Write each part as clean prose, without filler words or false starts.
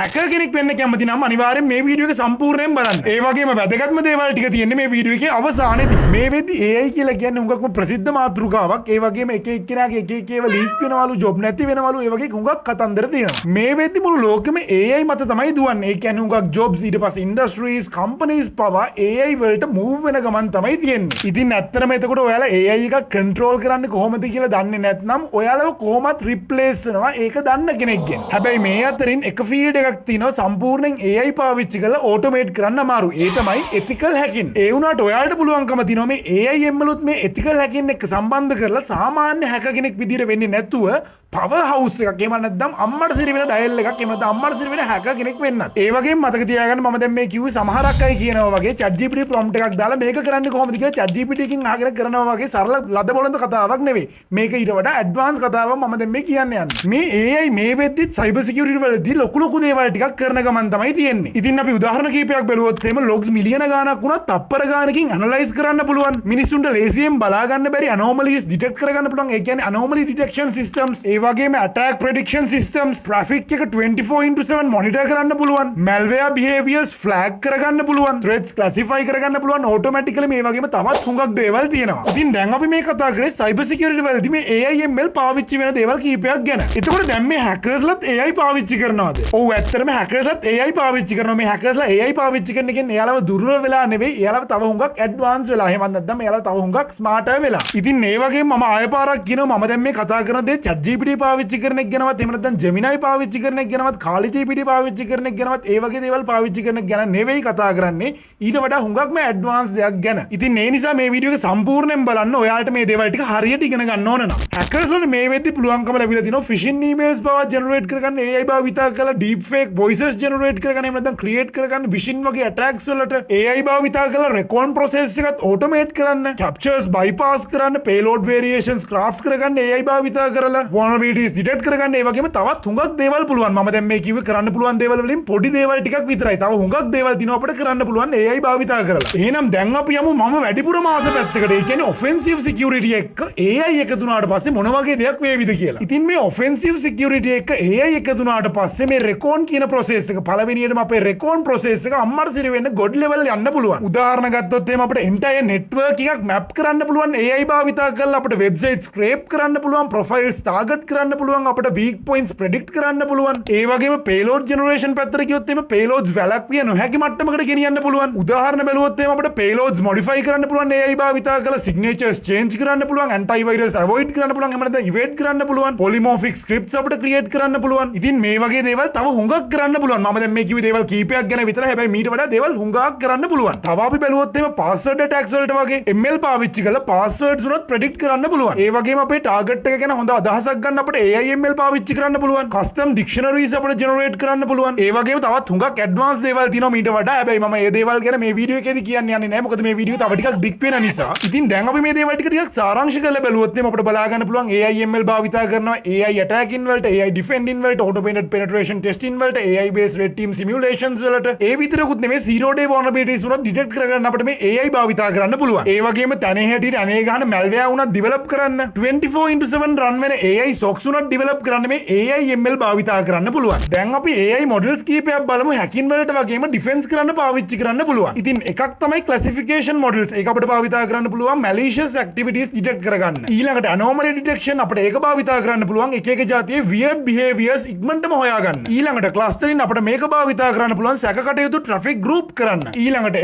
Hacker කෙනෙක් වෙන්න කැමති නම් අනිවාර්යෙන් මේ වීඩියෝ එක සම්පූර්ණයෙන් බලන්න. ඒ වගේම වැදගත්ම දේවල් ටික තියෙන්නේ මේ වීඩියෝ එකේ අවසානයේදී. මේ වෙද්දි AI කියලා කියන්නේ හුඟක්ම ප්‍රසිද්ධ මාතෘකාවක්. ඒ වගේම එක එක්කෙනාගේ එක එක ඒවා ලීක් වෙනවලු, ජොබ් නැති වෙනවලු, ඒ වගේ හුඟක් කතන්දර තියෙනවා. මේ වෙද්දි මුළු ලෝකෙම AI මත තමයි දුවන්නේ. ඒ කියන්නේ හුඟක් ජොබ්ස් ඊට පස්සේ ඉන්ඩස්ට්‍රීස්, කම්පනීස් පවා AI වලට මූව් වෙන ගමන් තමයි තියෙන්නේ. ඉතින් ඇත්තටම එතකොට ඔයාලා AI එකක් කන්ට්‍රෝල් කරන්නේ කොහොමද කියලා දන්නේ නැත්නම් ඔයාලව කොහොමත් රිප්ලේස් වෙනවා ඒක දන්න කෙනෙක්ගෙන්. හැබැයි මේ අතරින් එක ෆීල්ඩ් එකක් තියෙනවා සම්පූර්ණයෙන් AI පාවිච්චි කරලා ඕටෝමේට් කරන්න අමාරු. ඒ තමයි ethical hacking. ඒ වුණාට ඔයාලට පුළුවන්කම තියෙනවා මේ AI එම්මලුත් මේ ethical hacking එක්ක සම්බන්ධ කරලා සාමාන්‍ය හැකර් කෙනෙක් විදිහට වෙන්නේ නැතුව පවර් හවුස් එකක් එහෙම නැත්නම් අම්මට සිරි වෙන ඩයල් එකක් එහෙම නැත්නම් අම්මට සිරි වෙන හැකර් කෙනෙක් වෙන්නත්. ඒ වගේම මතක තියාගන්න මම දැන් මේ කිව්වේ සමහරක් අය කියනවා වගේ ChatGPT prompt එකක් දාලා මේක කරන්නේ කොහොමද කියලා ChatGPT එකකින් අහගෙන කරනවා වගේ සරල ලද බොළඳ කතාවක් නෙවෙයි. මේක ඊට වඩා ඇඩ්වාන්ස් කතාවක් මම දැන් මේ කියන්න යන්නේ. මේ AI මේ වෙද්දිත් cyber security වලදී ලොකු දේවල් ටිකක් කරන ගමන් තමයි තියෙන්නේ. ඉතින් අපි උදාහරණ කීපයක් බැලුවොත් එහෙම logs මිලියන ගාණක් වුණත් තප්පර ගාණකින් ඇනලයිස් කරන්න පුළුවන්. මිනිස්සුන්ට ලේසියෙන් බලා ගන්න බැරි anomalies detect කරගන්න පුළුවන්. ඒ කියන්නේ anomaly detection systems. ඒ වගේම attack prediction systems, traffic එක 24/7 monitor කරන්න පුළුවන්. malware behaviors flag කරගන්න පුළුවන්. threats classify කරගන්න පුළුවන් automatically. මේ වගේම තවත් හුඟක් දේවල් තියෙනවා. ඉතින් දැන් අපි මේ කතා කරේ cyber security වලදී මේ AI ML පාවිච්චි වෙන දේවල් කීපයක් ගැන. එතකොට දැන් මේ hackersලත් AI පාවිච්චි කරනවද? ඔව් ඇත්තටම hackersලත් AI පාවිච්චි කරනවා. මේ hackersලා AI පාවිච්චි කරන එකෙන් එයාලව දුර්වල වෙලා නෙවෙයි. එයාලව තව හුඟක් ඇඩ්වාන්ස් වෙලා. එහෙමත් නැත්නම් එයාලව තව හුඟක් ස්මාර්ටර් වෙලා. ඉතින් මේ වගේම මම ආය පාරක් කියනවා මම දැන් මේ කතා කරන දේ ChatGPT පාවිච්චි කරන එක ගැනවත් එහෙම නැත්නම් Gemini පාවිච්චි කරන එක ගැනවත් Kali GPT පාවිච්චි කරන එක ගැනවත් ඒ වගේ දේවල් පාවිච්චි කරන එක ගැන නෙවෙයි කතා කරන්නේ. ඊට වඩා හුඟක්ම ඇඩ්වාන්ස් දෙයක් ගැන. ඉතින් ඒ නිසා මේ වීඩියෝ එක සම්පූර්ණයෙන් බලන්න. ඔයාලට මේ දේවල් ටික හරියට ඉගෙන ගන්න ඕන නම්. hackers වල මේ වෙද්දි පුළුවන්කම ලැබිලා තිනවා phishing emails පවා generate කරගන්න, AI භාවිතා කරලා deep fake voices generate කරගන්න, එහෙම නැත්නම් create කරගන්න phishing වගේ attacks වලට AI භාවිතා කරලා recon process එකත් automate කරන්න, captures bypass කරන්න, payload variations craft කරගන්න AI භාවිතා කරලා, vulnerabilities detect කරගන්න. ඒ වගේම තවත් හුඟක් දේවල් පුළුවන්. මම දැන් මේ කිව්වේ කරන්න පුළුවන් දේවල් වලින් පොඩි දේවල් ටිකක් විතරයි. තව හුඟක් දේවල් දිනව අපිට කරන්න පුළුවන් AI භාවිතා කරලා. එහෙනම් දැන් අපි යමු මම වැඩිපුරම ආස පැත්තකට. ඒ කියන්නේ offensive security එක AI එකතු වුණාට පස්සේ මොන වගේ දෙයක් වේවිද කියලා. ඉතින් මේ offensive security එක AI එකතු වුණාට පස්සේ මේ recon කියන process එක පළවෙනියටම අපේ recon process එක අම්මට සිරි වෙන්න god level යන්න පුළුවන්. උදාහරණ ගත්තොත් එහෙම අපිට entire network එකක් map කරන්න පුළුවන් AI භාවිතා කරලා අපිට website scrape කරන්න පුළුවන්, profiles target කරන්න පුළුවන්, අපිට weak points predict කරන්න පුළුවන්. ඒ වගේම payload generation පැත්තට ගියොත් එහෙම payloads වැළක්විය නොහැකි මට්ටමකට ගෙනියන්න පුළුවන්. උදාහරණ බැලුවොත් එහෙම අපිට payloads modify කරන්න පුළුවන් AI භාවිතා කරලා, signatures change කරන්න පුළුවන්, antivirus avoid කරන්න පුළුවන්, එහෙම නැත්නම් evade කරන්න පුළුවන්, polymorphic scripts අපිට create කරන්න පුළුවන්. ඉතින් මේ වගේ දේවල් තව හුඟක් කරන්න පුළුවන්. මම දැන් මේ කිව්වේ දේවල් කීපයක් ගැන විතරයි. හැබැයි මීට වඩා දේවල් හුඟක් කරන්න පුළුවන්. තව අපි බැලුවොත් එහෙම password attacks වලට වගේ ML පාවිච්චි කරලා passwords උනත් predict කරන්න පුළුවන්. ඒ වගේම අපේ target එක ගැන හොඳ අදහසක් ගන්න අපිට AI ML පාවිච්චි කරන්න පුළුවන්. custom dictionaries අපිට generate කරන්න පුළුවන්. ඒ වගේම තවත් හුඟක් advanced දේවල් තියෙනවා මීට වඩා. හැබැයි මම මේ දේවල් ගැන මේ වීඩියෝ එකේදී කියන්න යන්නේ නැහැ. මොකද මේ වීඩියෝ තව ටිකක් big වෙන නිසා. ඉතින් දැන් අපි මේ දේවල් ටික සාරාංශ කරලා බැලුවොත් එහම අපිට බලා ගන්න පුළුවන් AI ML භාවිතා කරනවා, AI attacking වලට, AI defending වලට, automated penetration testing වලට, AI based red team simulations වලට. ඒ විතරකුත් නෙමෙයි zero day vulnerabilities උනත් detect කරගන්න අපිට මේ AI භාවිතා කරන්න පුළුවන්. ඒ වගේම තනේ හැටියට අනේ ගහන malware උනත් develop කරන්න, 24/7 run වෙන AI SOCs උනත් develop කරන්න මේ AI ML භාවිතා කරන්න පුළුවන්. දැන් අපි AI models කීපයක් බලමු hacking වලට වගේම defense කරන්න පාවිච්චි කරන්න පුළුවන්. ඉතින් එකක් තමයි classification models. ඒක අපිට භාවිතා කරන්න පුළුවන් malicious activities detect කරගන්න. ඊළඟට anomaly detection අපිට ඒක භාවිතා කරන්න පුළුවන් එක එක જાතියේ weird behaviors ඉක්මනටම හොයාගන්න. ඊළඟට clustering අපිට මේක භාවිතා කරන්න පුළුවන් සැකකටයුතු traffic group කරන්න. ඊළඟට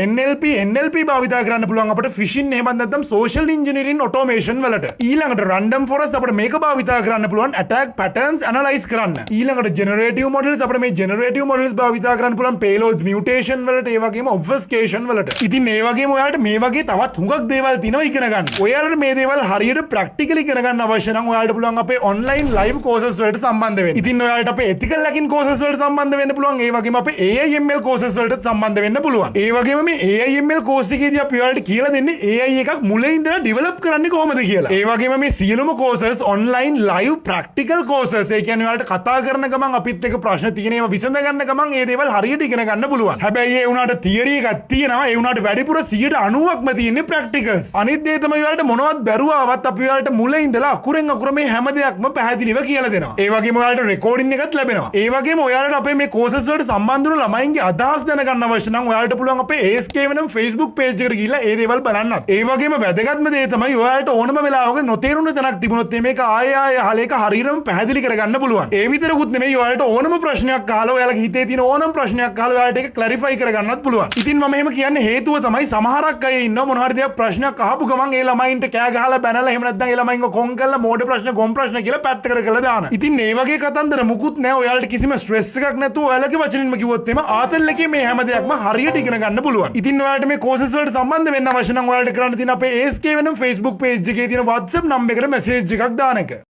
NLP භාවිතා කරන්න පුළුවන් අපිට phishing එහෙමත් නැත්නම් social engineering automation වලට. ඊළඟට random forest අපිට මේක භාවිතා කරන්න පුළුවන් attack patterns analyze කරන්න. ඊළඟට generative models අපිට මේ generative models භාවිතා කරන්න පුළුවන් payloads mutation වලට, ඒ වගේම obfuscation වලට. ඉතින් මේ වගේම ඔයාලට මේ වගේ තවත් හුඟක් දේවල් තියෙනවා ඉගෙන ගන්න. ඔයාලට මේ දේවල් හරියට practically ඉගෙන ගන්න අවශ්‍ය නම් ඔයාලට පුළුවන් අපේ online live courses වලට සම්බන්ධ වෙන්න. ඉතින් ඔයාලට අපේ ethical hacking courses වලට සම්බන්ධ වෙන්න පුළුවන්. ඒ වගේම අපේ AI ML courses වලට සම්බන්ධ වෙන්න පුළුවන්. ඒ වගේම මේ AI ML course එකේදී අපි ඔයාලට කියලා දෙන්නේ AI එකක් මුලින් ඉඳලා develop කරන්නේ කොහොමද කියලා. ඒ වගේම මේ සියලුම courses online live practical courses. ඒ කියන්නේ ඔයාලට කතා කරන ගමන් අපිත් එක්ක ප්‍රශ්න තියෙන ඒවා විසඳ ගන්න ගමන් ඒ දේවල් හරියට ඉගෙන ගන්න පුළුවන්. හැබැයි ඒ උනාට තියරි එකක් තියෙනවා. ඒ උනාට වැඩිපුර 90%ක්ම තියෙන්නේ ප්‍රැක්ටිකල්ස්. අනිත් දේ තමයි ඔයාලට මොනවත් බැරුවාවත් අපි ඔයාලට මුලින් ඉඳලා අකුරෙන් අකුර මේ හැම දෙයක්ම පැහැදිලිව කියලා දෙනවා. ඒ වගේම ඔයාලට රෙකෝඩින් එකත් ලැබෙනවා. ඒ වගේම ඔයාලට අපේ මේ කෝසස් වලට සම්බන්ධ වුණු ළමයින්ගේ අදහස් දැනගන්න අවශ්‍ය නම් ඔයාලට පුළුවන් අපේ ASK වෙනම Facebook page එකට ගිහිල්ලා ඒ දේවල් බලන්නත්. ඒ වගේම වැදගත්ම දේ තමයි ඔයාලට ඕනම වෙලාවක නොතේරුණ තැනක් තිබුණොත් මේක ආයෙ අහලා ඒක හරියටම පැහැදිලි කරගන්න පුළුවන්. ඒ විතරකුත් නෙමෙයි ඔයාලට ඕනම ප්‍රශ්නයක් අහලා ඔයාලගේ හිතේ තියෙන ඕනම ප්‍රශ්නයක් අහලා ඔයාලට ඒක ක්ලැරිෆයි කරගන්නත් පුළුවන්. ඉතින් මම එහෙම කියන්නේ හේතුව තමයි සමහරක් අය ඉන්නවා මොන හරි දෙයක් ප්‍රශ්නයක් අහපු ගමන් ඒ ළමයින්ට කෑ ගහලා බැනලා එහෙම නැත්නම් ඒ ළමයින්ව කොන් කරලා මෝඩ ප්‍රශ්න ගොම් ප්‍රශ්න කියලා පැත්තකට කරලා දාන. ඉතින් මේ වගේ කතන්දර මුකුත් නැහැ. ඔයාලට කිසිම ස්ට්‍රෙස් එකක් නැතුව ඔයාලගේ වචනින්ම කිව්වොත් එimhe ආතල් එකේ මේ හැම දෙයක්ම හරියට ඉගෙන ගන්න පුළුවන්. ඉතින් ඔයාලට මේ කෝසස් වලට සම්බන්ධ වෙන්න අවශ්‍ය නම් ඔයාලට කරන්න තියෙන අපේ ASK වෙනම Facebook page එකේ තියෙන WhatsApp number එකට message එකක් දාන එක.